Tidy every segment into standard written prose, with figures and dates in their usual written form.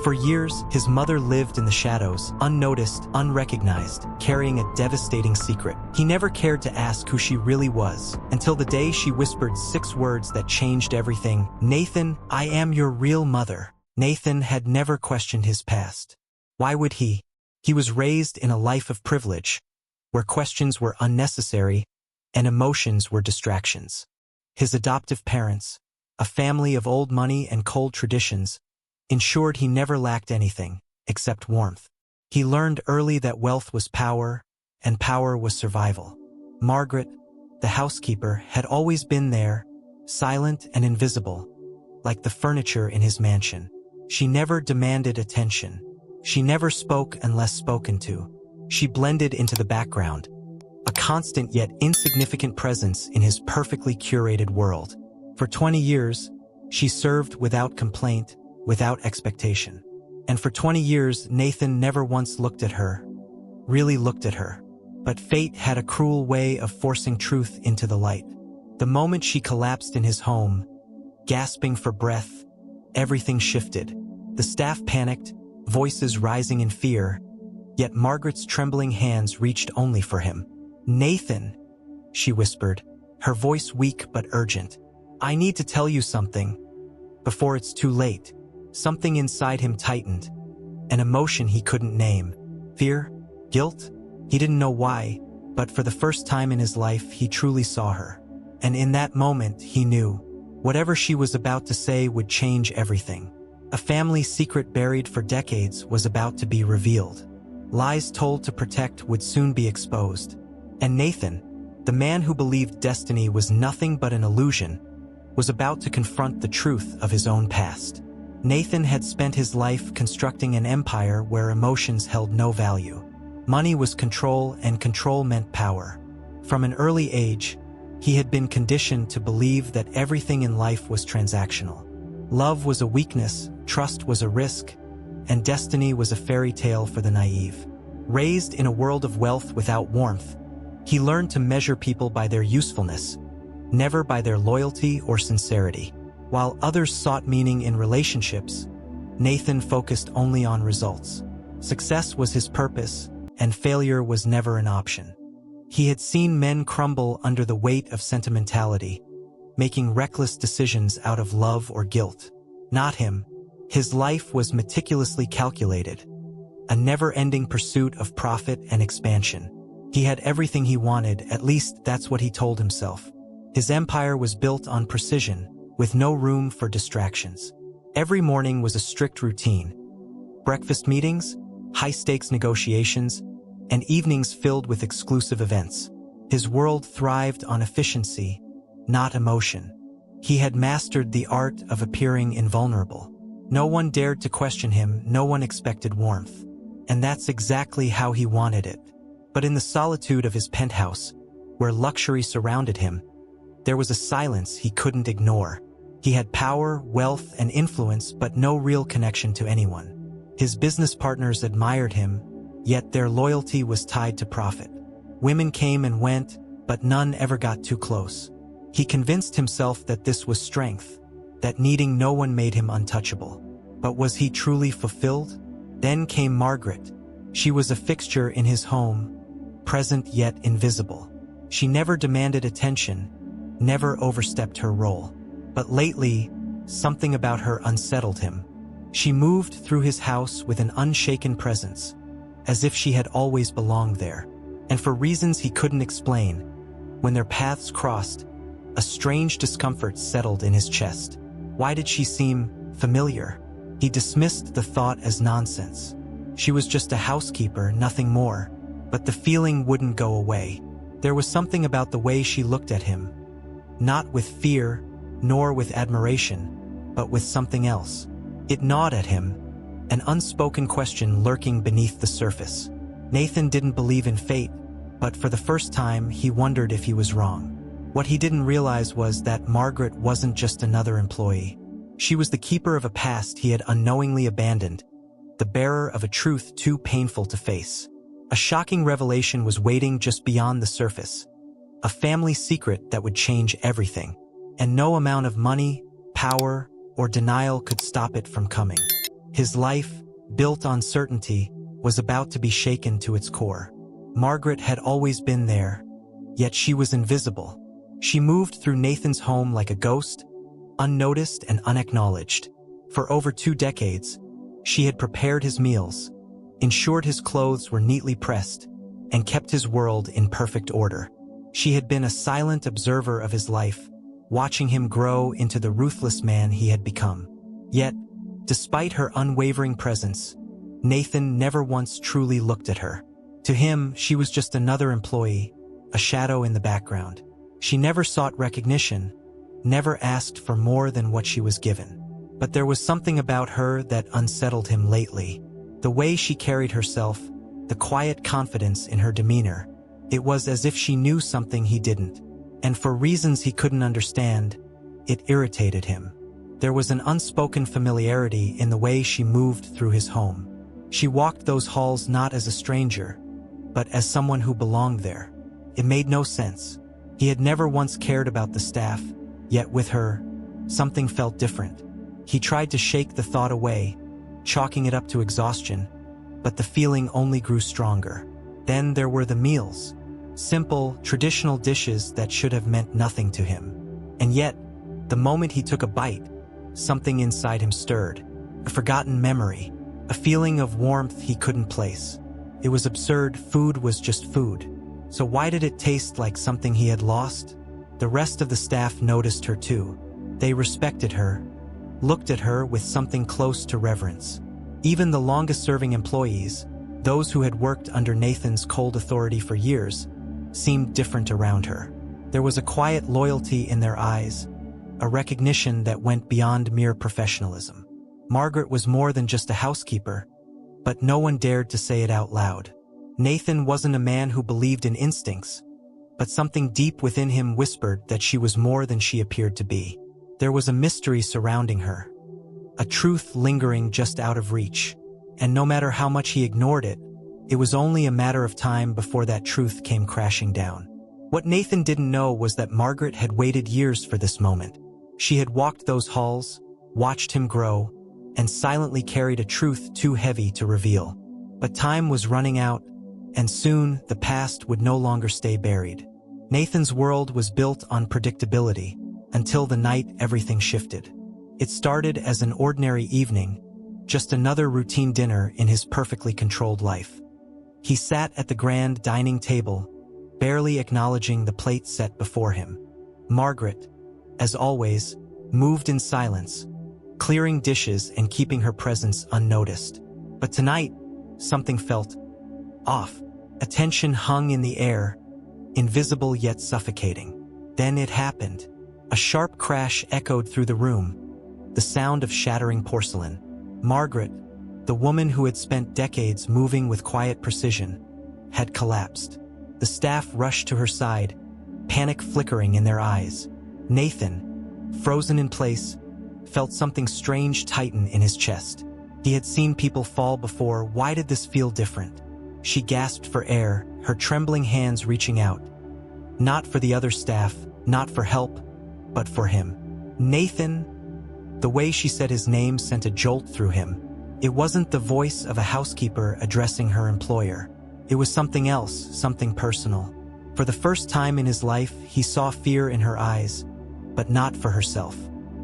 For years, his mother lived in the shadows, unnoticed, unrecognized, carrying a devastating secret. He never cared to ask who she really was, until the day she whispered 6 words that changed everything. "Nathan, I am your real mother." Nathan had never questioned his past. Why would he? He was raised in a life of privilege, where questions were unnecessary and emotions were distractions. His adoptive parents, a family of old money and cold traditions, ensured he never lacked anything except warmth. He learned early that wealth was power, and power was survival. Margaret, the housekeeper, had always been there, silent and invisible, like the furniture in his mansion. She never demanded attention. She never spoke unless spoken to. She blended into the background, a constant yet insignificant presence in his perfectly curated world. For 20 years, she served without complaint, without expectation. And for 20 years, Nathan never once looked at her, really looked at her. But fate had a cruel way of forcing truth into the light. The moment she collapsed in his home, gasping for breath, everything shifted. The staff panicked, voices rising in fear, yet Margaret's trembling hands reached only for him. "Nathan," she whispered, her voice weak but urgent. "I need to tell you something, before it's too late." Something inside him tightened, an emotion he couldn't name. Fear? Guilt? He didn't know why, but for the first time in his life, he truly saw her. And in that moment, he knew, whatever she was about to say would change everything. A family secret buried for decades was about to be revealed. Lies told to protect would soon be exposed. And Nathan, the man who believed destiny was nothing but an illusion, was about to confront the truth of his own past. Nathan had spent his life constructing an empire where emotions held no value. Money was control, and control meant power. From an early age, he had been conditioned to believe that everything in life was transactional. Love was a weakness, trust was a risk, and destiny was a fairy tale for the naive. Raised in a world of wealth without warmth, he learned to measure people by their usefulness, never by their loyalty or sincerity. While others sought meaning in relationships, Nathan focused only on results. Success was his purpose, and failure was never an option. He had seen men crumble under the weight of sentimentality, making reckless decisions out of love or guilt. Not him. His life was meticulously calculated, a never-ending pursuit of profit and expansion. He had everything he wanted, at least that's what he told himself. His empire was built on precision, with no room for distractions. Every morning was a strict routine. Breakfast meetings, high-stakes negotiations, and evenings filled with exclusive events. His world thrived on efficiency, not emotion. He had mastered the art of appearing invulnerable. No one dared to question him, no one expected warmth. And that's exactly how he wanted it. But in the solitude of his penthouse, where luxury surrounded him, there was a silence he couldn't ignore. He had power, wealth, and influence, but no real connection to anyone. His business partners admired him, yet their loyalty was tied to profit. Women came and went, but none ever got too close. He convinced himself that this was strength, that needing no one made him untouchable. But was he truly fulfilled? Then came Margaret. She was a fixture in his home, present yet invisible. She never demanded attention, never overstepped her role. But lately, something about her unsettled him. She moved through his house with an unshaken presence, as if she had always belonged there. And for reasons he couldn't explain, when their paths crossed, a strange discomfort settled in his chest. Why did she seem familiar? He dismissed the thought as nonsense. She was just a housekeeper, nothing more. But the feeling wouldn't go away. There was something about the way she looked at him, not with fear, nor with admiration, but with something else. It gnawed at him, an unspoken question lurking beneath the surface. Nathan didn't believe in fate, but for the first time he wondered if he was wrong. What he didn't realize was that Margaret wasn't just another employee. She was the keeper of a past he had unknowingly abandoned, the bearer of a truth too painful to face. A shocking revelation was waiting just beyond the surface, a family secret that would change everything. And no amount of money, power, or denial could stop it from coming. His life, built on certainty, was about to be shaken to its core. Margaret had always been there, yet she was invisible. She moved through Nathan's home like a ghost, unnoticed and unacknowledged. For over 2 decades, she had prepared his meals, ensured his clothes were neatly pressed, and kept his world in perfect order. She had been a silent observer of his life, watching him grow into the ruthless man he had become. Yet, despite her unwavering presence, Nathan never once truly looked at her. To him, she was just another employee, a shadow in the background. She never sought recognition, never asked for more than what she was given. But there was something about her that unsettled him lately. The way she carried herself, the quiet confidence in her demeanor. It was as if she knew something he didn't. And for reasons he couldn't understand, it irritated him. There was an unspoken familiarity in the way she moved through his home. She walked those halls not as a stranger, but as someone who belonged there. It made no sense. He had never once cared about the staff, yet with her, something felt different. He tried to shake the thought away, chalking it up to exhaustion, but the feeling only grew stronger. Then there were the meals. Simple, traditional dishes that should have meant nothing to him. And yet, the moment he took a bite, something inside him stirred. A forgotten memory, a feeling of warmth he couldn't place. It was absurd. Food was just food. So why did it taste like something he had lost? The rest of the staff noticed her too. They respected her, looked at her with something close to reverence. Even the longest-serving employees, those who had worked under Nathan's cold authority for years, seemed different around her. There was a quiet loyalty in their eyes, a recognition that went beyond mere professionalism. Margaret was more than just a housekeeper, but no one dared to say it out loud. Nathan wasn't a man who believed in instincts, but something deep within him whispered that she was more than she appeared to be. There was a mystery surrounding her, a truth lingering just out of reach, and no matter how much he ignored it, it was only a matter of time before that truth came crashing down. What Nathan didn't know was that Margaret had waited years for this moment. She had walked those halls, watched him grow, and silently carried a truth too heavy to reveal. But time was running out, and soon the past would no longer stay buried. Nathan's world was built on predictability, until the night everything shifted. It started as an ordinary evening, just another routine dinner in his perfectly controlled life. He sat at the grand dining table, barely acknowledging the plate set before him. Margaret, as always, moved in silence, clearing dishes and keeping her presence unnoticed. But tonight, something felt off. A tension hung in the air, invisible yet suffocating. Then it happened. A sharp crash echoed through the room, the sound of shattering porcelain. Margaret, the woman who had spent decades moving with quiet precision, had collapsed. The staff rushed to her side, panic flickering in their eyes. Nathan, frozen in place, felt something strange tighten in his chest. He had seen people fall before. Why did this feel different? She gasped for air, her trembling hands reaching out. Not for the other staff, not for help, but for him. Nathan. The way she said his name sent a jolt through him. It wasn't the voice of a housekeeper addressing her employer. It was something else, something personal. For the first time in his life, he saw fear in her eyes, but not for herself.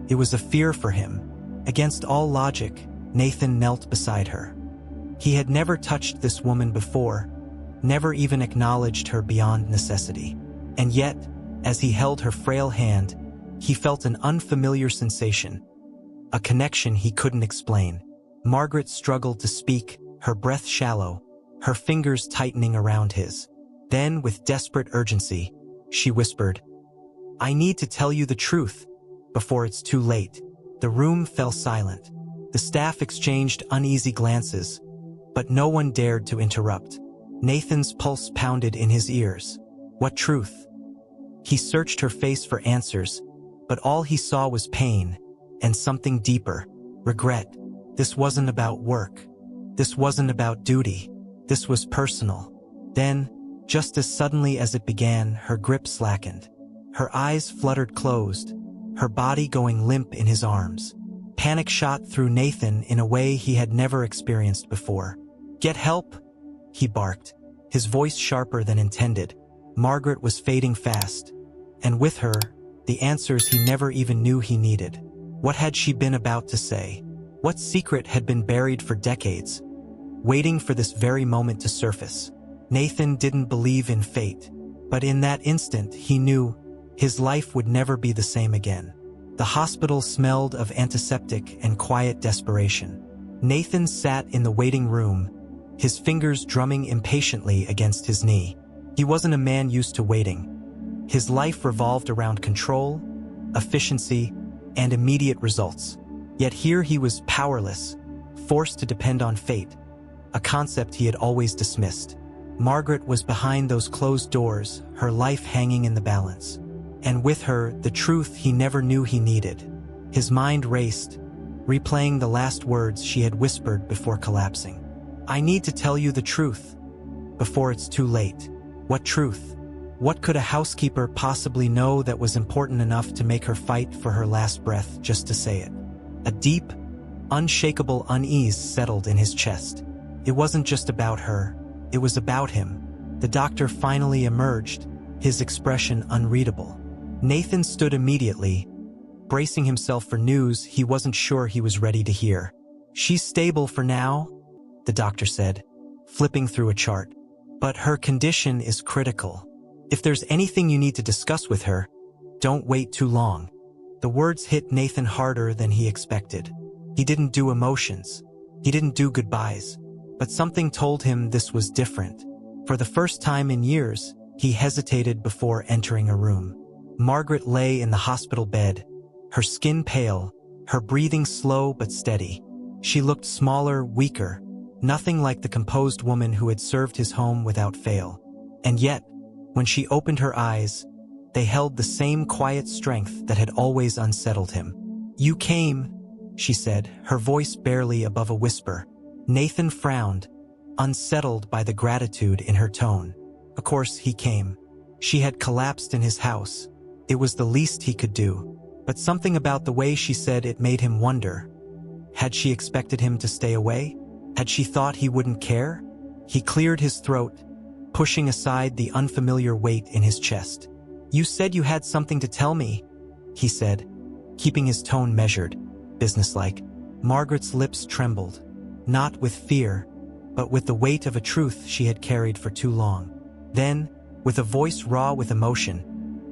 It was a fear for him. Against all logic, Nathan knelt beside her. He had never touched this woman before, never even acknowledged her beyond necessity. And yet, as he held her frail hand, he felt an unfamiliar sensation, a connection he couldn't explain. Margaret struggled to speak, her breath shallow, her fingers tightening around his. Then, with desperate urgency, she whispered, "I need to tell you the truth, before it's too late." The room fell silent. The staff exchanged uneasy glances, but no one dared to interrupt. Nathan's pulse pounded in his ears. What truth? He searched her face for answers, but all he saw was pain, and something deeper, regret. This wasn't about work. This wasn't about duty. This was personal. Then, just as suddenly as it began, her grip slackened. Her eyes fluttered closed, her body going limp in his arms. Panic shot through Nathan in a way he had never experienced before. "Get help!" he barked, his voice sharper than intended. Margaret was fading fast, and with her, the answers he never even knew he needed. What had she been about to say? What secret had been buried for decades, waiting for this very moment to surface? Nathan didn't believe in fate, but in that instant he knew his life would never be the same again. The hospital smelled of antiseptic and quiet desperation. Nathan sat in the waiting room, his fingers drumming impatiently against his knee. He wasn't a man used to waiting. His life revolved around control, efficiency, and immediate results. Yet here he was powerless, forced to depend on fate, a concept he had always dismissed. Margaret was behind those closed doors, her life hanging in the balance. And with her, the truth he never knew he needed. His mind raced, replaying the last words she had whispered before collapsing. "I need to tell you the truth, before it's too late." What truth? What could a housekeeper possibly know that was important enough to make her fight for her last breath just to say it? A deep, unshakable unease settled in his chest. It wasn't just about her, it was about him. The doctor finally emerged, his expression unreadable. Nathan stood immediately, bracing himself for news he wasn't sure he was ready to hear. "She's stable for now," the doctor said, flipping through a chart. "But her condition is critical. If there's anything you need to discuss with her, don't wait too long." The words hit Nathan harder than he expected. He didn't do emotions. He didn't do goodbyes. But something told him this was different. For the first time in years, he hesitated before entering a room. Margaret lay in the hospital bed, her skin pale, her breathing slow but steady. She looked smaller, weaker, nothing like the composed woman who had served his home without fail. And yet, when she opened her eyes, they held the same quiet strength that had always unsettled him. "You came," she said, her voice barely above a whisper. Nathan frowned, unsettled by the gratitude in her tone. Of course he came. She had collapsed in his house. It was the least he could do. But something about the way she said it made him wonder. Had she expected him to stay away? Had she thought he wouldn't care? He cleared his throat, pushing aside the unfamiliar weight in his chest. "You said you had something to tell me," he said, keeping his tone measured, businesslike. Margaret's lips trembled, not with fear, but with the weight of a truth she had carried for too long. Then, with a voice raw with emotion,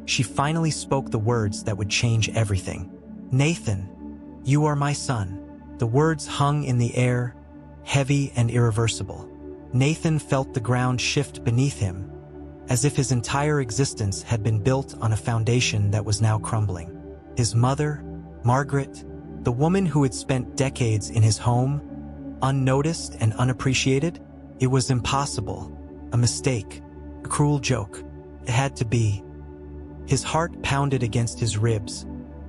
she finally spoke the words that would change everything. "Nathan, you are my son." The words hung in the air, heavy and irreversible. Nathan felt the ground shift beneath him, as if his entire existence had been built on a foundation that was now crumbling. His mother, Margaret, the woman who had spent decades in his home, unnoticed and unappreciated, it was impossible, a mistake, a cruel joke. It had to be. His heart pounded against his ribs,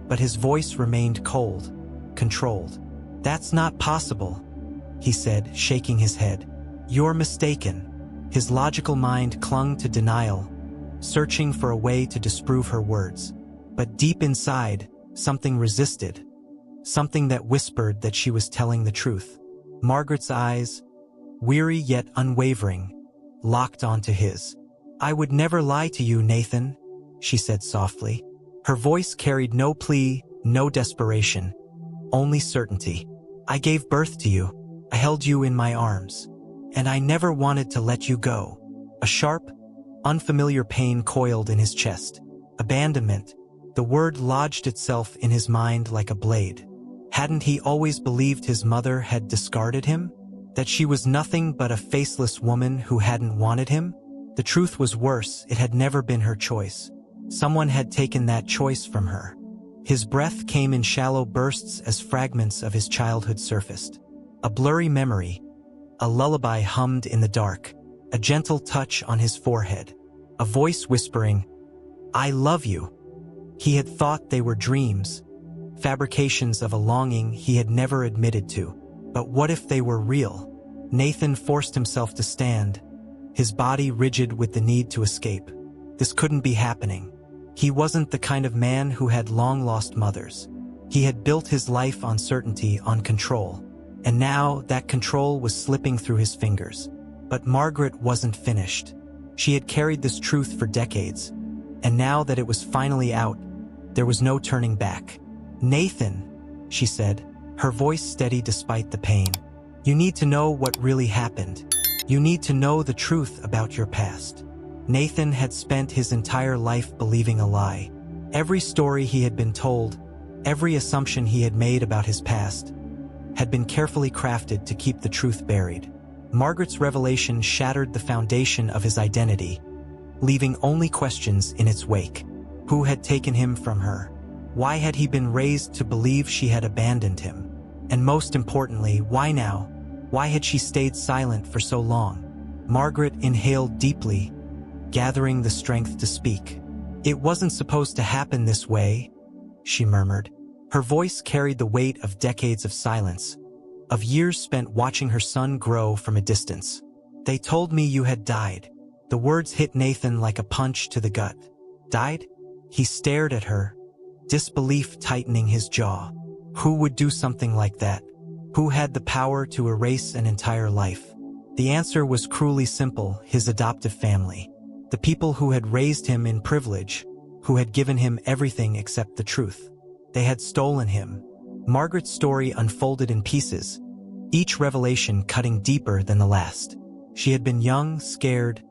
but his voice remained cold, controlled. "That's not possible," he said, shaking his head. "You're mistaken." His logical mind clung to denial, searching for a way to disprove her words. But deep inside, something resisted, something that whispered that she was telling the truth. Margaret's eyes, weary yet unwavering, locked onto his. "I would never lie to you, Nathan," she said softly. Her voice carried no plea, no desperation, only certainty. "I gave birth to you. I held you in my arms. And I never wanted to let you go." A sharp, unfamiliar pain coiled in his chest. Abandonment. The word lodged itself in his mind like a blade. Hadn't he always believed his mother had discarded him? That she was nothing but a faceless woman who hadn't wanted him? The truth was worse, it had never been her choice. Someone had taken that choice from her. His breath came in shallow bursts as fragments of his childhood surfaced. A blurry memory, a lullaby hummed in the dark, a gentle touch on his forehead, a voice whispering, "I love you." He had thought they were dreams, fabrications of a longing he had never admitted to. But what if they were real? Nathan forced himself to stand, his body rigid with the need to escape. This couldn't be happening. He wasn't the kind of man who had long-lost mothers. He had built his life on certainty, on control. And now that control was slipping through his fingers. But Margaret wasn't finished. She had carried this truth for decades. And now that it was finally out, there was no turning back. "Nathan," she said, her voice steady despite the pain. "You need to know what really happened. You need to know the truth about your past." Nathan had spent his entire life believing a lie. Every story he had been told, every assumption he had made about his past, had been carefully crafted to keep the truth buried. Margaret's revelation shattered the foundation of his identity, leaving only questions in its wake. Who had taken him from her? Why had he been raised to believe she had abandoned him? And most importantly, why now? Why had she stayed silent for so long? Margaret inhaled deeply, gathering the strength to speak. "It wasn't supposed to happen this way," she murmured. Her voice carried the weight of decades of silence, of years spent watching her son grow from a distance. "They told me you had died." The words hit Nathan like a punch to the gut. "Died?" He stared at her, disbelief tightening his jaw. Who would do something like that? Who had the power to erase an entire life? The answer was cruelly simple: his adoptive family. The people who had raised him in privilege, who had given him everything except the truth. They had stolen him. Margaret's story unfolded in pieces, each revelation cutting deeper than the last. She had been young, scared,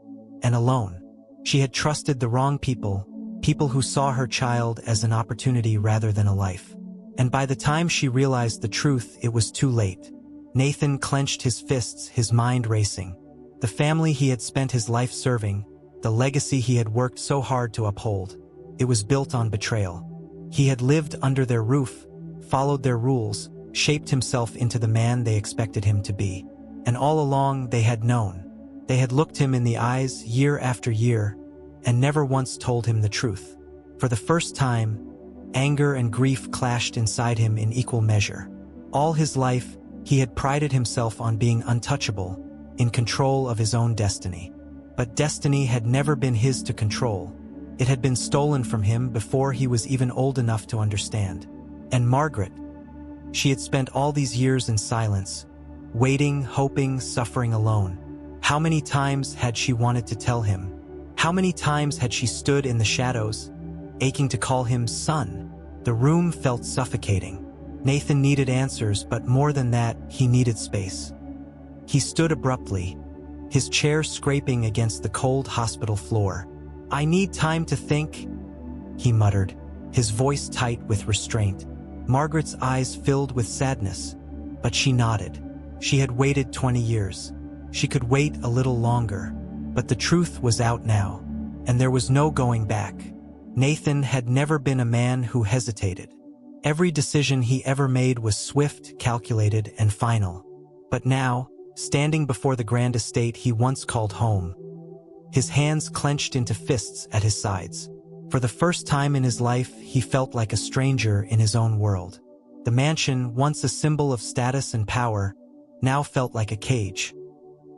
and alone. She had trusted the wrong people, people who saw her child as an opportunity rather than a life. And by the time she realized the truth, it was too late. Nathan clenched his fists, his mind racing. The family he had spent his life serving, the legacy he had worked so hard to uphold, it was built on betrayal. He had lived under their roof, followed their rules, shaped himself into the man they expected him to be. And all along they had known. They had looked him in the eyes year after year, and never once told him the truth. For the first time, anger and grief clashed inside him in equal measure. All his life, he had prided himself on being untouchable, in control of his own destiny. But destiny had never been his to control. It had been stolen from him before he was even old enough to understand. And Margaret, she had spent all these years in silence, waiting, hoping, suffering alone. How many times had she wanted to tell him? How many times had she stood in the shadows, aching to call him son? The room felt suffocating. Nathan needed answers, but more than that, he needed space. He stood abruptly, his chair scraping against the cold hospital floor. "I need time to think," he muttered, his voice tight with restraint. Margaret's eyes filled with sadness, but she nodded. She had waited 20 years. She could wait a little longer, but the truth was out now, and there was no going back. Nathan had never been a man who hesitated. Every decision he ever made was swift, calculated, and final. But now, standing before the grand estate he once called home, his hands clenched into fists at his sides. For the first time in his life, he felt like a stranger in his own world. The mansion, once a symbol of status and power, now felt like a cage,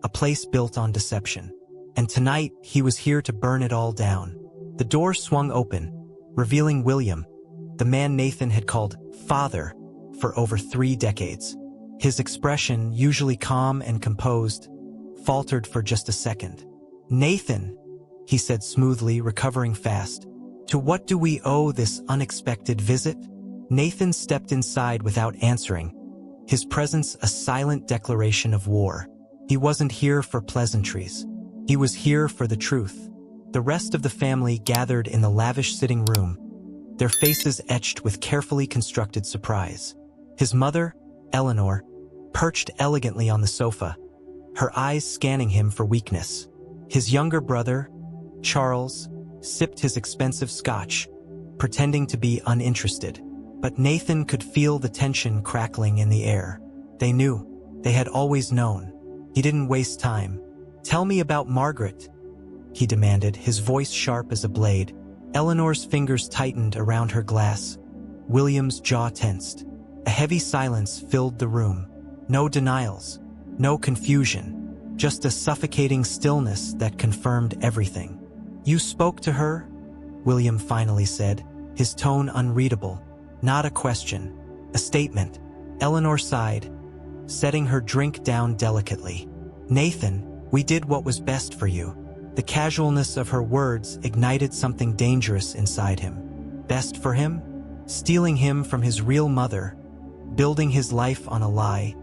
a place built on deception. And tonight, he was here to burn it all down. The door swung open, revealing William, the man Nathan had called father for over 3 decades. His expression, usually calm and composed, faltered for just a second. "Nathan," he said smoothly, recovering fast, "to what do we owe this unexpected visit?" Nathan stepped inside without answering, his presence a silent declaration of war. He wasn't here for pleasantries. He was here for the truth. The rest of the family gathered in the lavish sitting room, their faces etched with carefully constructed surprise. His mother, Eleanor, perched elegantly on the sofa, her eyes scanning him for weakness. His younger brother, Charles, sipped his expensive scotch, pretending to be uninterested. But Nathan could feel the tension crackling in the air. They knew. They had always known. He didn't waste time. "Tell me about Margaret," he demanded, his voice sharp as a blade. Eleanor's fingers tightened around her glass. William's jaw tensed. A heavy silence filled the room. No denials, no confusion, just a suffocating stillness that confirmed everything. "You spoke to her?" William finally said, his tone unreadable. Not a question. A statement. Eleanor sighed, setting her drink down delicately. Nathan, we did what was best for you. The casualness of her words ignited something dangerous inside him. Best for him? Stealing him from his real mother, building his life on a lie.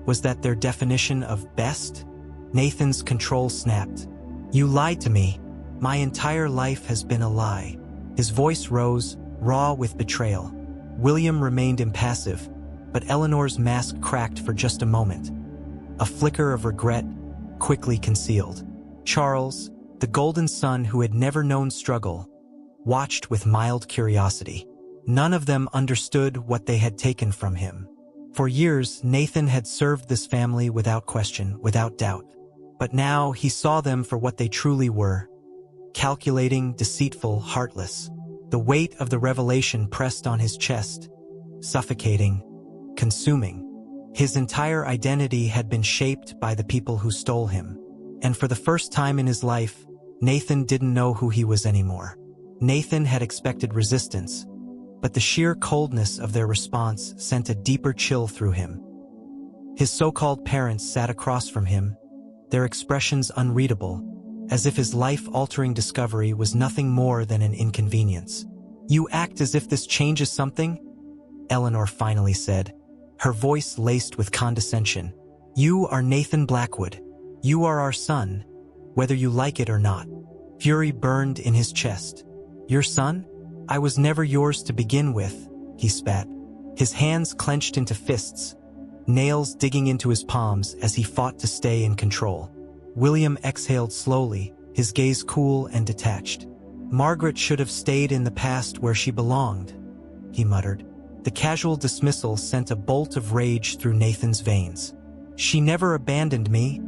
Was that their definition of best? Nathan's control snapped. You lied to me. My entire life has been a lie. His voice rose, raw with betrayal. William remained impassive, but Eleanor's mask cracked for just a moment. A flicker of regret, quickly concealed. Charles, the golden son who had never known struggle, watched with mild curiosity. None of them understood what they had taken from him. For years, Nathan had served this family without question, without doubt. But now he saw them for what they truly were. Calculating, deceitful, heartless. The weight of the revelation pressed on his chest, suffocating, consuming. His entire identity had been shaped by the people who stole him. And for the first time in his life, Nathan didn't know who he was anymore. Nathan had expected resistance, but the sheer coldness of their response sent a deeper chill through him. His so-called parents sat across from him, their expressions unreadable, as if his life-altering discovery was nothing more than an inconvenience. You act as if this changes something? Eleanor finally said, her voice laced with condescension. You are Nathan Blackwood. You are our son, whether you like it or not. Fury burned in his chest. Your son? I was never yours to begin with, he spat. His hands clenched into fists, nails digging into his palms as he fought to stay in control. William exhaled slowly, his gaze cool and detached. Margaret should have stayed in the past where she belonged, he muttered. The casual dismissal sent a bolt of rage through Nathan's veins. She never abandoned me,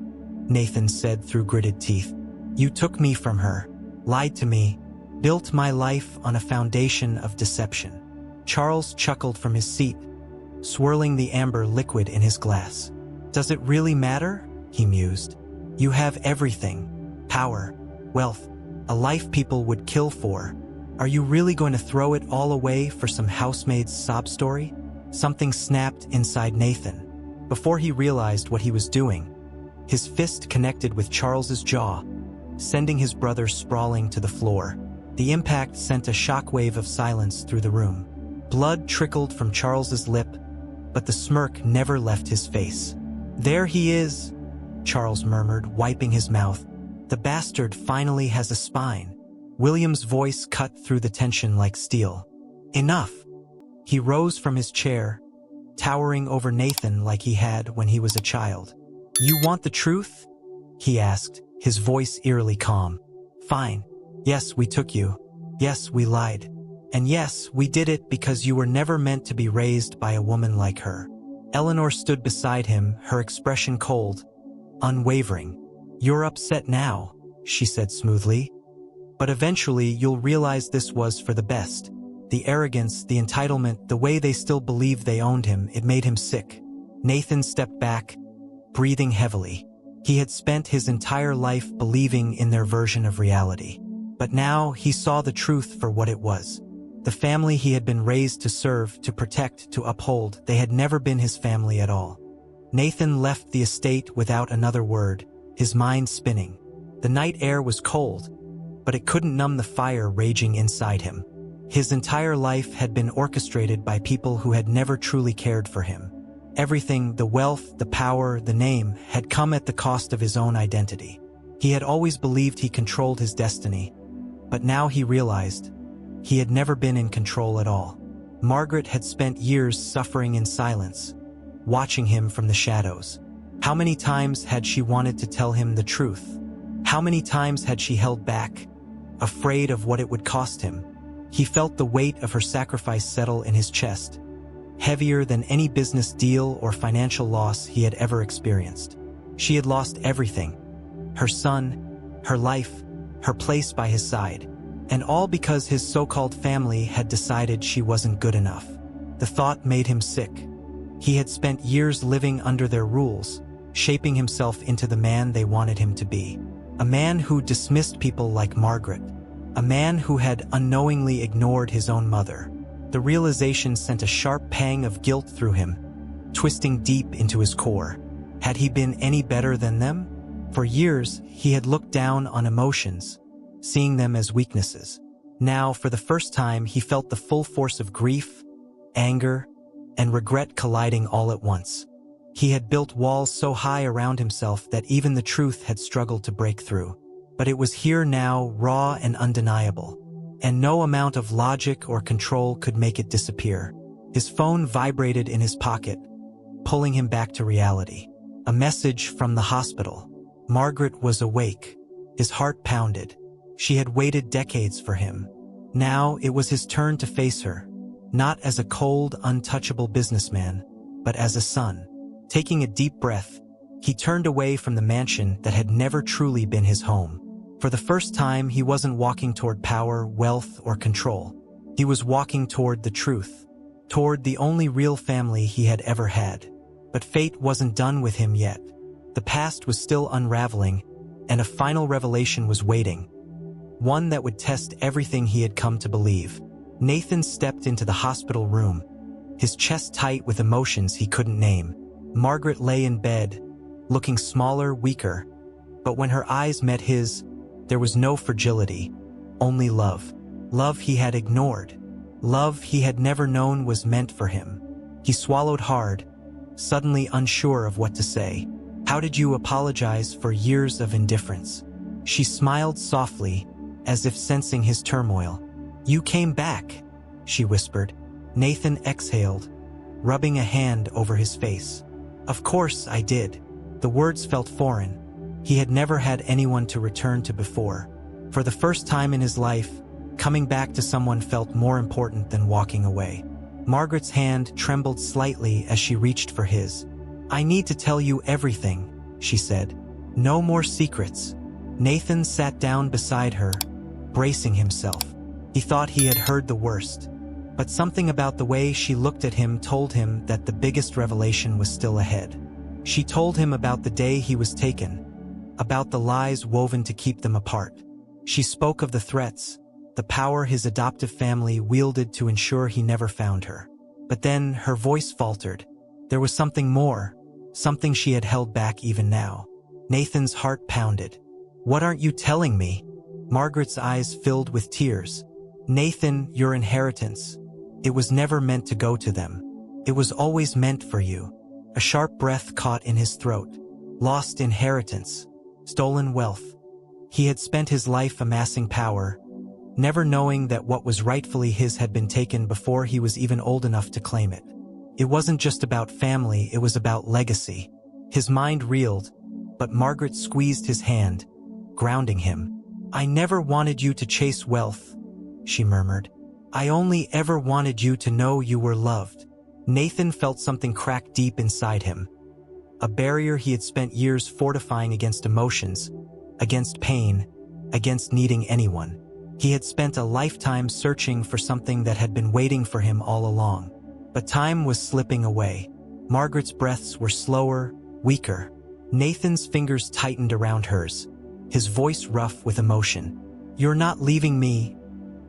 Nathan said through gritted teeth. You took me from her, lied to me, built my life on a foundation of deception. Charles chuckled from his seat, swirling the amber liquid in his glass. Does it really matter? He mused. You have everything. Power, wealth, a life people would kill for. Are you really going to throw it all away for some housemaid's sob story? Something snapped inside Nathan. Before he realized what he was doing, his fist connected with Charles's jaw, sending his brother sprawling to the floor. The impact sent a shockwave of silence through the room. Blood trickled from Charles's lip, but the smirk never left his face. There he is, Charles murmured, wiping his mouth. The bastard finally has a spine. William's voice cut through the tension like steel. Enough. He rose from his chair, towering over Nathan like he had when he was a child. You want the truth? He asked, his voice eerily calm. Fine. Yes, we took you. Yes, we lied. And yes, we did it because you were never meant to be raised by a woman like her. Eleanor stood beside him, her expression cold, unwavering. You're upset now, she said smoothly. But eventually you'll realize this was for the best. The arrogance, the entitlement, the way they still believed they owned him, it made him sick. Nathan stepped back, breathing heavily. He had spent his entire life believing in their version of reality. But now he saw the truth for what it was. The family he had been raised to serve, to protect, to uphold, they had never been his family at all. Nathan left the estate without another word, his mind spinning. The night air was cold, but it couldn't numb the fire raging inside him. His entire life had been orchestrated by people who had never truly cared for him. Everything, the wealth, the power, the name, had come at the cost of his own identity. He had always believed he controlled his destiny, but now he realized he had never been in control at all. Margaret had spent years suffering in silence, watching him from the shadows. How many times had she wanted to tell him the truth? How many times had she held back, afraid of what it would cost him? He felt the weight of her sacrifice settle in his chest, heavier than any business deal or financial loss he had ever experienced. She had lost everything: her son, her life, her place by his side, and all because his so-called family had decided she wasn't good enough. The thought made him sick. He had spent years living under their rules, shaping himself into the man they wanted him to be. A man who dismissed people like Margaret. A man who had unknowingly ignored his own mother. The realization sent a sharp pang of guilt through him, twisting deep into his core. Had he been any better than them? For years, he had looked down on emotions, seeing them as weaknesses. Now, for the first time, he felt the full force of grief, anger, and regret colliding all at once. He had built walls so high around himself that even the truth had struggled to break through. But it was here now, raw and undeniable, and no amount of logic or control could make it disappear. His phone vibrated in his pocket, pulling him back to reality. A message from the hospital. Margaret was awake. His heart pounded. She had waited decades for him. Now it was his turn to face her, not as a cold, untouchable businessman, but as a son. Taking a deep breath, he turned away from the mansion that had never truly been his home. For the first time, he wasn't walking toward power, wealth, or control. He was walking toward the truth, toward the only real family he had ever had. But fate wasn't done with him yet. The past was still unraveling, and a final revelation was waiting. One that would test everything he had come to believe. Nathan stepped into the hospital room, his chest tight with emotions he couldn't name. Margaret lay in bed, looking smaller, weaker. But when her eyes met his, there was no fragility, only love. Love he had ignored. Love he had never known was meant for him. He swallowed hard, suddenly unsure of what to say. "How did you apologize for years of indifference?" She smiled softly, as if sensing his turmoil. "You came back," she whispered. Nathan exhaled, rubbing a hand over his face. "Of course I did." The words felt foreign. He had never had anyone to return to before. For the first time in his life, coming back to someone felt more important than walking away. Margaret's hand trembled slightly as she reached for his. "I need to tell you everything," she said. "No more secrets." Nathan sat down beside her, bracing himself. He thought he had heard the worst, but something about the way she looked at him told him that the biggest revelation was still ahead. She told him about the day he was taken, about the lies woven to keep them apart. She spoke of the threats, the power his adoptive family wielded to ensure he never found her. But then her voice faltered. There was something more, something she had held back even now. Nathan's heart pounded. "What aren't you telling me?" Margaret's eyes filled with tears. "Nathan, your inheritance. It was never meant to go to them. It was always meant for you." A sharp breath caught in his throat. Lost inheritance. Stolen wealth. He had spent his life amassing power, never knowing that what was rightfully his had been taken before he was even old enough to claim it. It wasn't just about family, it was about legacy. His mind reeled, but Margaret squeezed his hand, grounding him. "I never wanted you to chase wealth," she murmured. "I only ever wanted you to know you were loved." Nathan felt something crack deep inside him. A barrier he had spent years fortifying against emotions, against pain, against needing anyone. He had spent a lifetime searching for something that had been waiting for him all along. But time was slipping away. Margaret's breaths were slower, weaker. Nathan's fingers tightened around hers, his voice rough with emotion. "You're not leaving me,"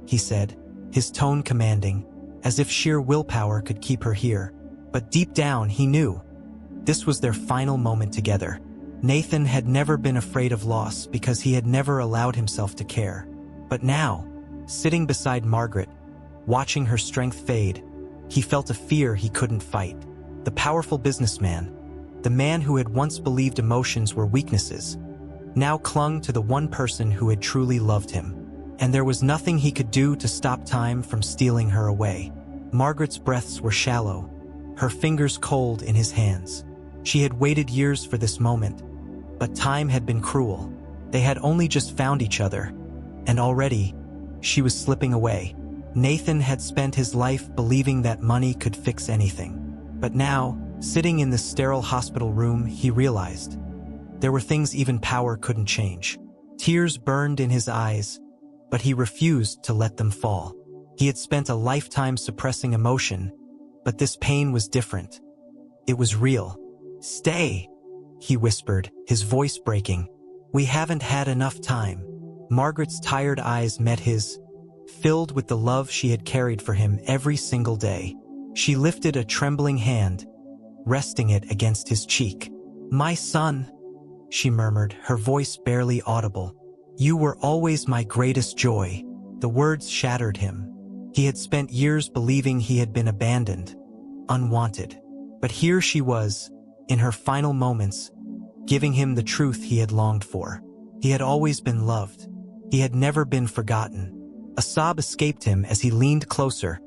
he said, his tone commanding, as if sheer willpower could keep her here. But deep down, he knew. This was their final moment together. Nathan had never been afraid of loss because he had never allowed himself to care. But now, sitting beside Margaret, watching her strength fade, he felt a fear he couldn't fight. The powerful businessman, the man who had once believed emotions were weaknesses, now clung to the one person who had truly loved him. And there was nothing he could do to stop time from stealing her away. Margaret's breaths were shallow, her fingers cold in his hands. She had waited years for this moment, but time had been cruel. They had only just found each other, and already, she was slipping away. Nathan had spent his life believing that money could fix anything. But now, sitting in the sterile hospital room, he realized there were things even power couldn't change. Tears burned in his eyes, but he refused to let them fall. He had spent a lifetime suppressing emotion, but this pain was different. It was real. "Stay," he whispered, his voice breaking. "We haven't had enough time." Margaret's tired eyes met his, filled with the love she had carried for him every single day. She lifted a trembling hand, resting it against his cheek. "My son," she murmured, her voice barely audible. "You were always my greatest joy." The words shattered him. He had spent years believing he had been abandoned, unwanted. But here she was, in her final moments, giving him the truth he had longed for. He had always been loved. He had never been forgotten. A sob escaped him as he leaned closer,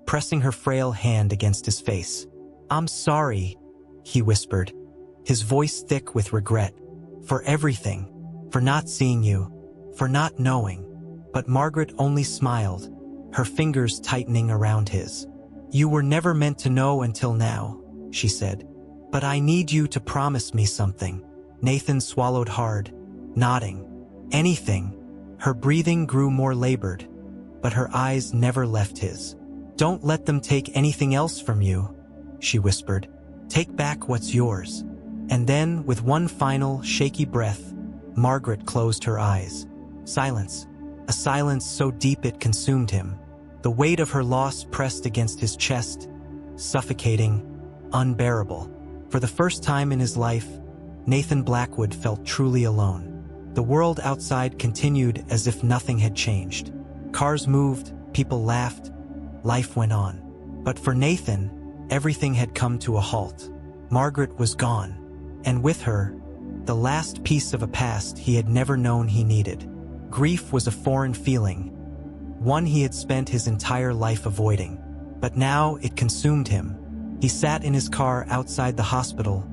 pressing her frail hand against his face. "I'm sorry," he whispered, his voice thick with regret. "For everything. For not seeing you. For not knowing." But Margaret only smiled, her fingers tightening around his. "You were never meant to know until now," she said. "But I need you to promise me something." Nathan swallowed hard, nodding. "Anything." Her breathing grew more labored, but her eyes never left his. "Don't let them take anything else from you," she whispered. "Take back what's yours." And then, with one final, shaky breath, Margaret closed her eyes. Silence. A silence so deep it consumed him. The weight of her loss pressed against his chest, suffocating, unbearable. For the first time in his life, Nathan Blackwood felt truly alone. The world outside continued as if nothing had changed. Cars moved, people laughed, life went on. But for Nathan, everything had come to a halt. Margaret was gone, and with her, the last piece of a past he had never known he needed. Grief was a foreign feeling, one he had spent his entire life avoiding. But now it consumed him. He sat in his car outside the hospital,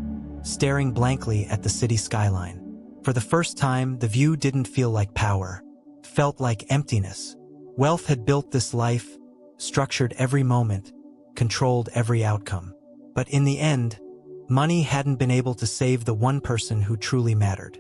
staring blankly at the city skyline. For the first time, the view didn't feel like power. It felt like emptiness. Wealth had built this life, structured every moment, controlled every outcome. But in the end, money hadn't been able to save the one person who truly mattered.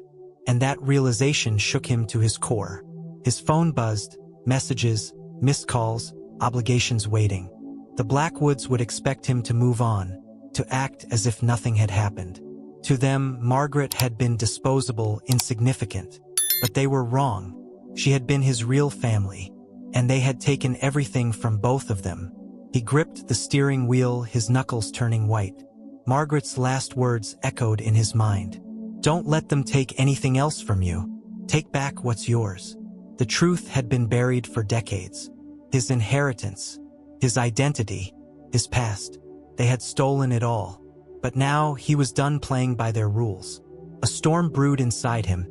And that realization shook him to his core. His phone buzzed, messages, missed calls, obligations waiting. The Blackwoods would expect him to move on, to act as if nothing had happened. To them, Margaret had been disposable, insignificant. But they were wrong. She had been his real family, and they had taken everything from both of them. He gripped the steering wheel, his knuckles turning white. Margaret's last words echoed in his mind. "Don't let them take anything else from you. Take back what's yours." The truth had been buried for decades. His inheritance, his identity, his past. They had stolen it all. But now he was done playing by their rules. A storm brewed inside him,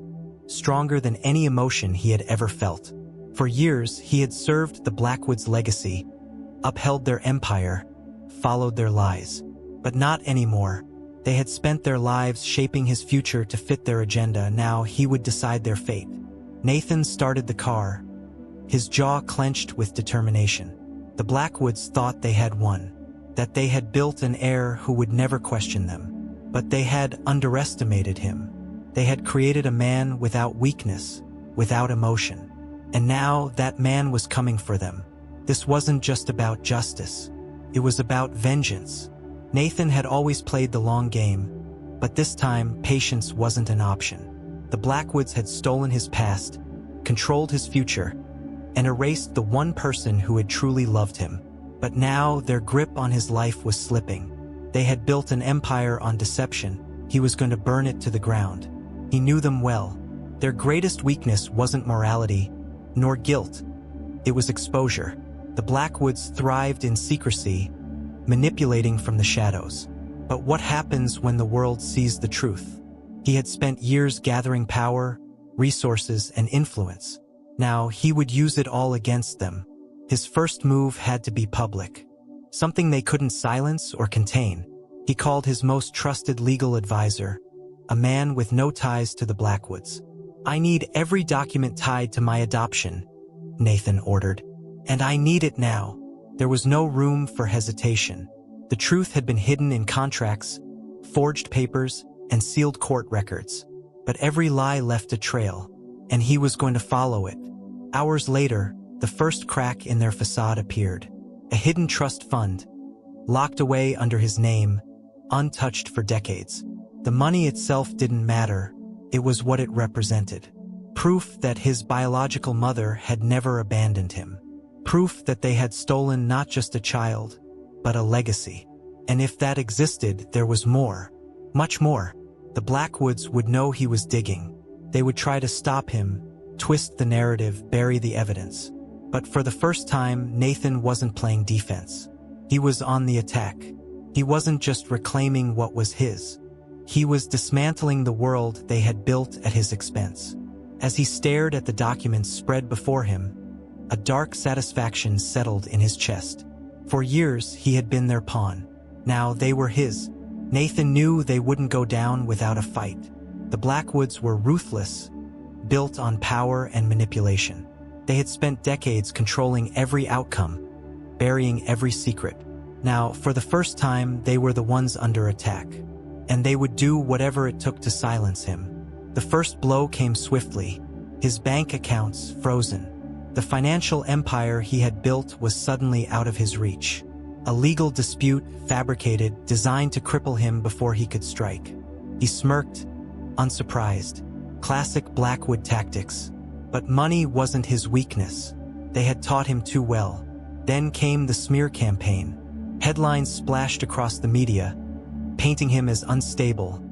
stronger than any emotion he had ever felt. For years, he had served the Blackwoods' legacy, upheld their empire, followed their lies. But not anymore. They had spent their lives shaping his future to fit their agenda. Now he would decide their fate. Nathan started the car, his jaw clenched with determination. The Blackwoods thought they had won, that they had built an heir who would never question them. But they had underestimated him. They had created a man without weakness, without emotion. And now that man was coming for them. This wasn't just about justice. It was about vengeance. Nathan had always played the long game, but this time patience wasn't an option. The Blackwoods had stolen his past, controlled his future, and erased the one person who had truly loved him. But now their grip on his life was slipping. They had built an empire on deception. He was going to burn it to the ground. He knew them well. Their greatest weakness wasn't morality, nor guilt. It was exposure. The Blackwoods thrived in secrecy, manipulating from the shadows. But what happens when the world sees the truth? He had spent years gathering power, resources, and influence. Now he would use it all against them. His first move had to be public, something they couldn't silence or contain. He called his most trusted legal advisor, a man with no ties to the Blackwoods. "I need every document tied to my adoption," Nathan ordered. "And I need it now." There was no room for hesitation. The truth had been hidden in contracts, forged papers, and sealed court records. But every lie left a trail, and he was going to follow it. Hours later, the first crack in their facade appeared. A hidden trust fund, locked away under his name, untouched for decades. The money itself didn't matter, it was what it represented. Proof that his biological mother had never abandoned him. Proof that they had stolen not just a child, but a legacy. And if that existed, there was more. Much more. The Blackwoods would know he was digging. They would try to stop him, twist the narrative, bury the evidence. But for the first time, Nathan wasn't playing defense. He was on the attack. He wasn't just reclaiming what was his. He was dismantling the world they had built at his expense. As he stared at the documents spread before him, a dark satisfaction settled in his chest. For years, he had been their pawn. Now they were his. Nathan knew they wouldn't go down without a fight. The Blackwoods were ruthless, built on power and manipulation. They had spent decades controlling every outcome, burying every secret. Now, for the first time, they were the ones under attack. And they would do whatever it took to silence him. The first blow came swiftly, his bank accounts frozen. The financial empire he had built was suddenly out of his reach. A legal dispute fabricated, designed to cripple him before he could strike. He smirked, unsurprised. Classic Blackwood tactics. But money wasn't his weakness. They had taught him too well. Then came the smear campaign. Headlines splashed across the media, painting him as unstable,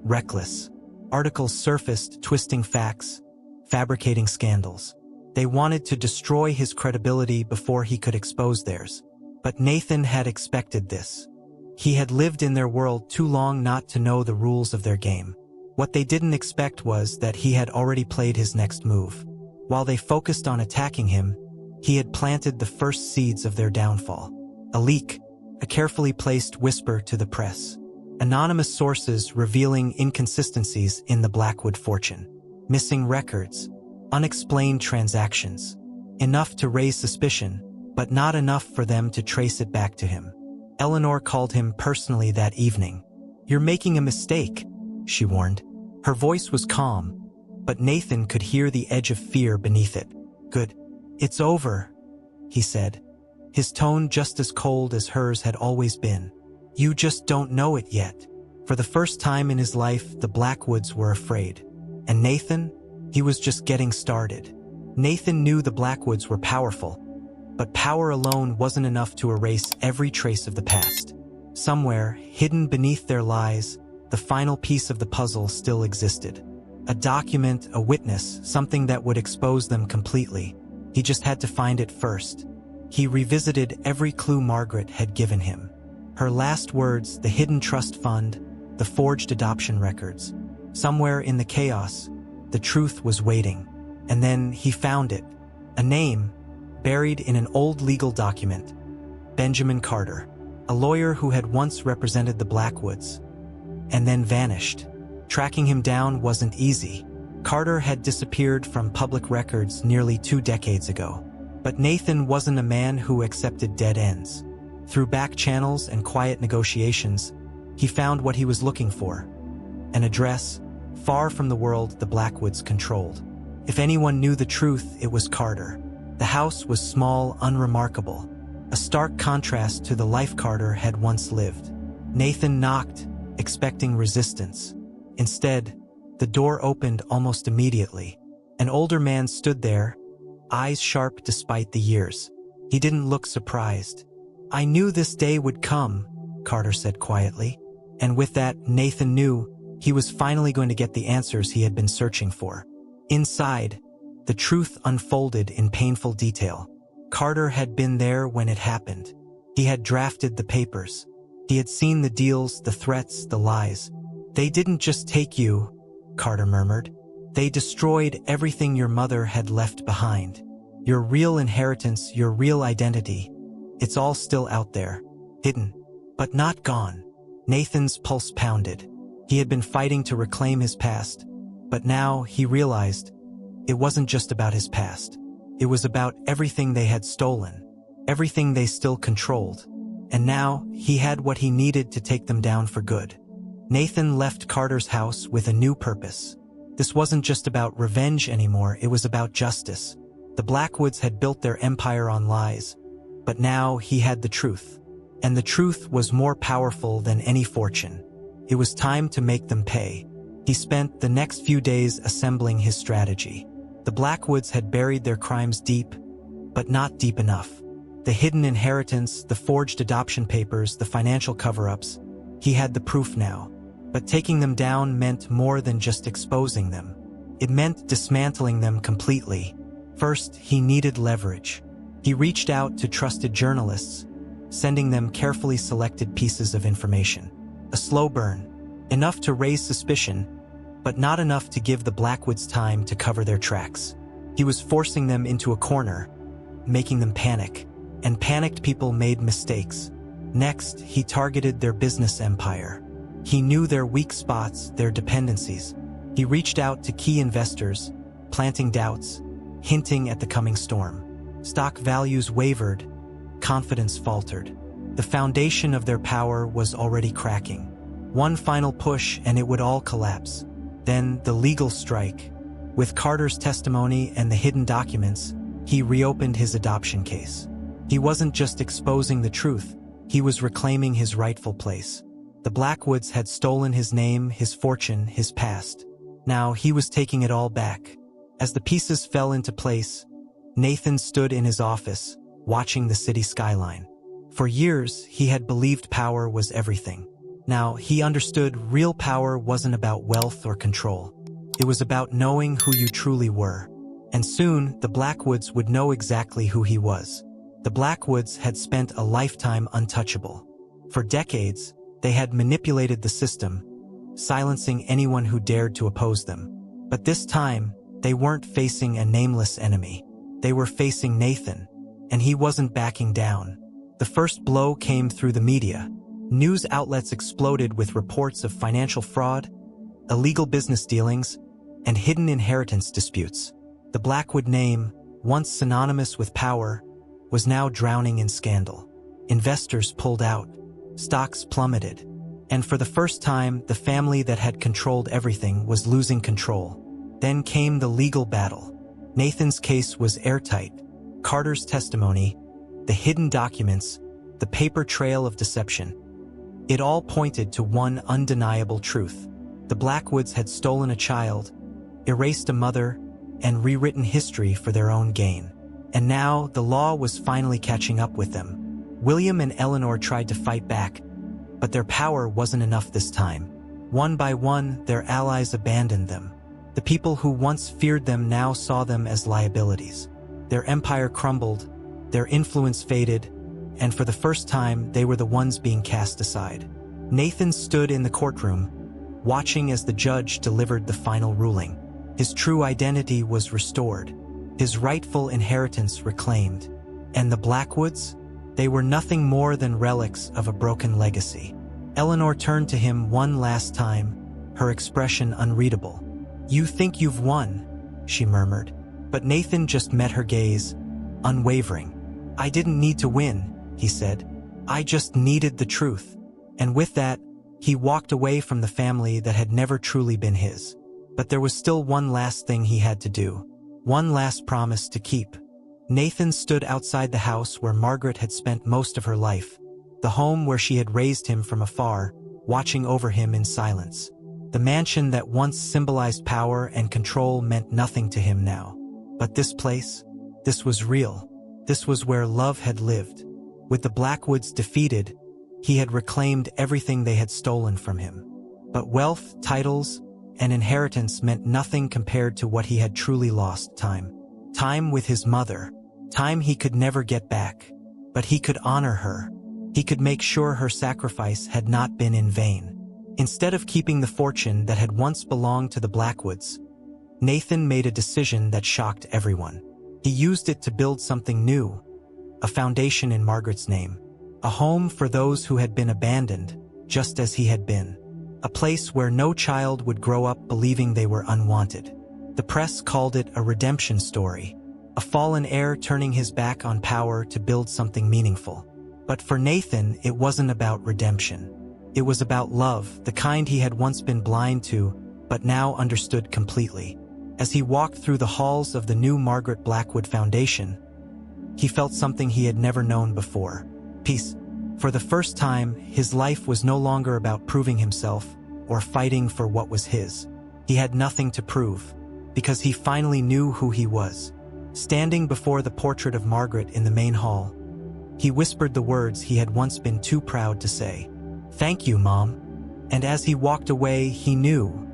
reckless. Articles surfaced twisting facts, fabricating scandals. They wanted to destroy his credibility before he could expose theirs. But Nathan had expected this. He had lived in their world too long not to know the rules of their game. What they didn't expect was that he had already played his next move. While they focused on attacking him, he had planted the first seeds of their downfall. A leak, a carefully placed whisper to the press. Anonymous sources revealing inconsistencies in the Blackwood fortune. Missing records, unexplained transactions. Enough to raise suspicion, but not enough for them to trace it back to him. Eleanor called him personally that evening. "You're making a mistake," she warned. Her voice was calm, but Nathan could hear the edge of fear beneath it. "Good. It's over," he said, his tone just as cold as hers had always been. "You just don't know it yet." For the first time in his life, the Blackwoods were afraid. And Nathan? He was just getting started. Nathan knew the Blackwoods were powerful, but power alone wasn't enough to erase every trace of the past. Somewhere, hidden beneath their lies, the final piece of the puzzle still existed. A document, a witness, something that would expose them completely. He just had to find it first. He revisited every clue Margaret had given him. Her last words, the hidden trust fund, the forged adoption records. Somewhere in the chaos, the truth was waiting. And then he found it. A name, buried in an old legal document. Benjamin Carter, a lawyer who had once represented the Blackwoods, and then vanished. Tracking him down wasn't easy. Carter had disappeared from public records nearly 2 decades ago. But Nathan wasn't a man who accepted dead ends. Through back channels and quiet negotiations, he found what he was looking for. An address, far from the world the Blackwoods controlled. If anyone knew the truth, it was Carter. The house was small, unremarkable, a stark contrast to the life Carter had once lived. Nathan knocked, expecting resistance. Instead, the door opened almost immediately. An older man stood there, eyes sharp despite the years. He didn't look surprised. "I knew this day would come," Carter said quietly. And with that, Nathan knew he was finally going to get the answers he had been searching for. Inside, the truth unfolded in painful detail. Carter had been there when it happened. He had drafted the papers. He had seen the deals, the threats, the lies. "They didn't just take you," Carter murmured. "They destroyed everything your mother had left behind. Your real inheritance, your real identity. It's all still out there, hidden, but not gone." Nathan's pulse pounded. He had been fighting to reclaim his past, but now he realized it wasn't just about his past. It was about everything they had stolen, everything they still controlled. And now he had what he needed to take them down for good. Nathan left Carter's house with a new purpose. This wasn't just about revenge anymore, it was about justice. The Blackwoods had built their empire on lies, but now he had the truth. And the truth was more powerful than any fortune. It was time to make them pay. He spent the next few days assembling his strategy. The Blackwoods had buried their crimes deep, but not deep enough. The hidden inheritance, the forged adoption papers, the financial cover-ups, he had the proof now. But taking them down meant more than just exposing them. It meant dismantling them completely. First, he needed leverage. He reached out to trusted journalists, sending them carefully selected pieces of information. A slow burn, enough to raise suspicion, but not enough to give the Blackwoods time to cover their tracks. He was forcing them into a corner, making them panic. And panicked people made mistakes. Next, he targeted their business empire. He knew their weak spots, their dependencies. He reached out to key investors, planting doubts, hinting at the coming storm. Stock values wavered, confidence faltered. The foundation of their power was already cracking. One final push and it would all collapse. Then the legal strike. With Carter's testimony and the hidden documents, he reopened his adoption case. He wasn't just exposing the truth, he was reclaiming his rightful place. The Blackwoods had stolen his name, his fortune, his past. Now he was taking it all back. As the pieces fell into place, Nathan stood in his office, watching the city skyline. For years, he had believed power was everything. Now, he understood real power wasn't about wealth or control. It was about knowing who you truly were. And soon, the Blackwoods would know exactly who he was. The Blackwoods had spent a lifetime untouchable. For decades, they had manipulated the system, silencing anyone who dared to oppose them. But this time, they weren't facing a nameless enemy. They were facing Nathan, and he wasn't backing down. The first blow came through the media. News outlets exploded with reports of financial fraud, illegal business dealings, and hidden inheritance disputes. The Blackwood name, once synonymous with power, was now drowning in scandal. Investors pulled out, stocks plummeted, and for the first time, the family that had controlled everything was losing control. Then came the legal battle. Nathan's case was airtight. Carter's testimony, the hidden documents, the paper trail of deception. It all pointed to one undeniable truth. The Blackwoods had stolen a child, erased a mother, and rewritten history for their own gain. And now, the law was finally catching up with them. William and Eleanor tried to fight back, but their power wasn't enough this time. One by one, their allies abandoned them. The people who once feared them now saw them as liabilities. Their empire crumbled, their influence faded, and for the first time, they were the ones being cast aside. Nathan stood in the courtroom, watching as the judge delivered the final ruling. His true identity was restored, his rightful inheritance reclaimed. And the Blackwoods? They were nothing more than relics of a broken legacy. Eleanor turned to him one last time, her expression unreadable. "You think you've won," she murmured. But Nathan just met her gaze, unwavering. "I didn't need to win," he said. "I just needed the truth." And with that, he walked away from the family that had never truly been his. But there was still one last thing he had to do. One last promise to keep. Nathan stood outside the house where Margaret had spent most of her life, the home where she had raised him from afar, watching over him in silence. The mansion that once symbolized power and control meant nothing to him now. But this place? This was real. This was where love had lived. With the Blackwoods defeated, he had reclaimed everything they had stolen from him. But wealth, titles, and inheritance meant nothing compared to what he had truly lost: time. Time with his mother. Time he could never get back. But he could honor her. He could make sure her sacrifice had not been in vain. Instead of keeping the fortune that had once belonged to the Blackwoods, Nathan made a decision that shocked everyone. He used it to build something new, a foundation in Margaret's name, a home for those who had been abandoned, just as he had been, a place where no child would grow up believing they were unwanted. The press called it a redemption story, a fallen heir turning his back on power to build something meaningful. But for Nathan, it wasn't about redemption. It was about love, the kind he had once been blind to, but now understood completely. As he walked through the halls of the new Margaret Blackwood Foundation, he felt something he had never known before: peace. For the first time, his life was no longer about proving himself or fighting for what was his. He had nothing to prove, because he finally knew who he was. Standing before the portrait of Margaret in the main hall, he whispered the words he had once been too proud to say. "Thank you, Mom." And as he walked away, he knew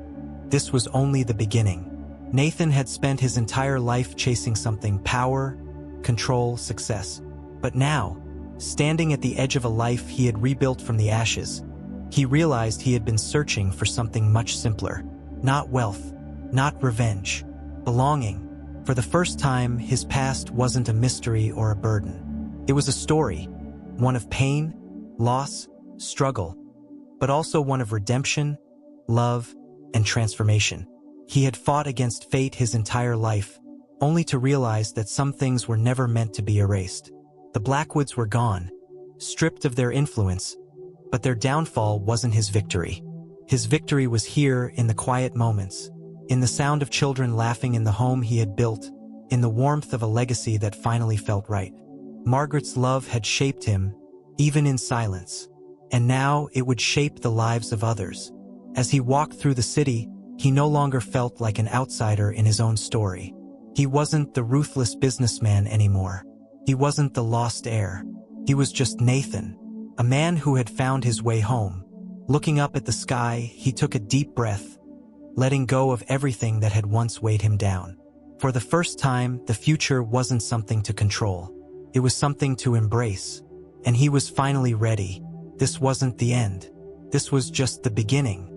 this was only the beginning. Nathan had spent his entire life chasing something: power, control, success. But now, standing at the edge of a life he had rebuilt from the ashes, he realized he had been searching for something much simpler. Not wealth, not revenge, belonging. For the first time, his past wasn't a mystery or a burden. It was a story, one of pain, loss, struggle, but also one of redemption, love, and transformation. He had fought against fate his entire life, only to realize that some things were never meant to be erased. The Blackwoods were gone, stripped of their influence, but their downfall wasn't his victory. His victory was here in the quiet moments, in the sound of children laughing in the home he had built, in the warmth of a legacy that finally felt right. Margaret's love had shaped him, even in silence, and now it would shape the lives of others. As he walked through the city, he no longer felt like an outsider in his own story. He wasn't the ruthless businessman anymore. He wasn't the lost heir. He was just Nathan, a man who had found his way home. Looking up at the sky, he took a deep breath, letting go of everything that had once weighed him down. For the first time, the future wasn't something to control. It was something to embrace. And he was finally ready. This wasn't the end. This was just the beginning.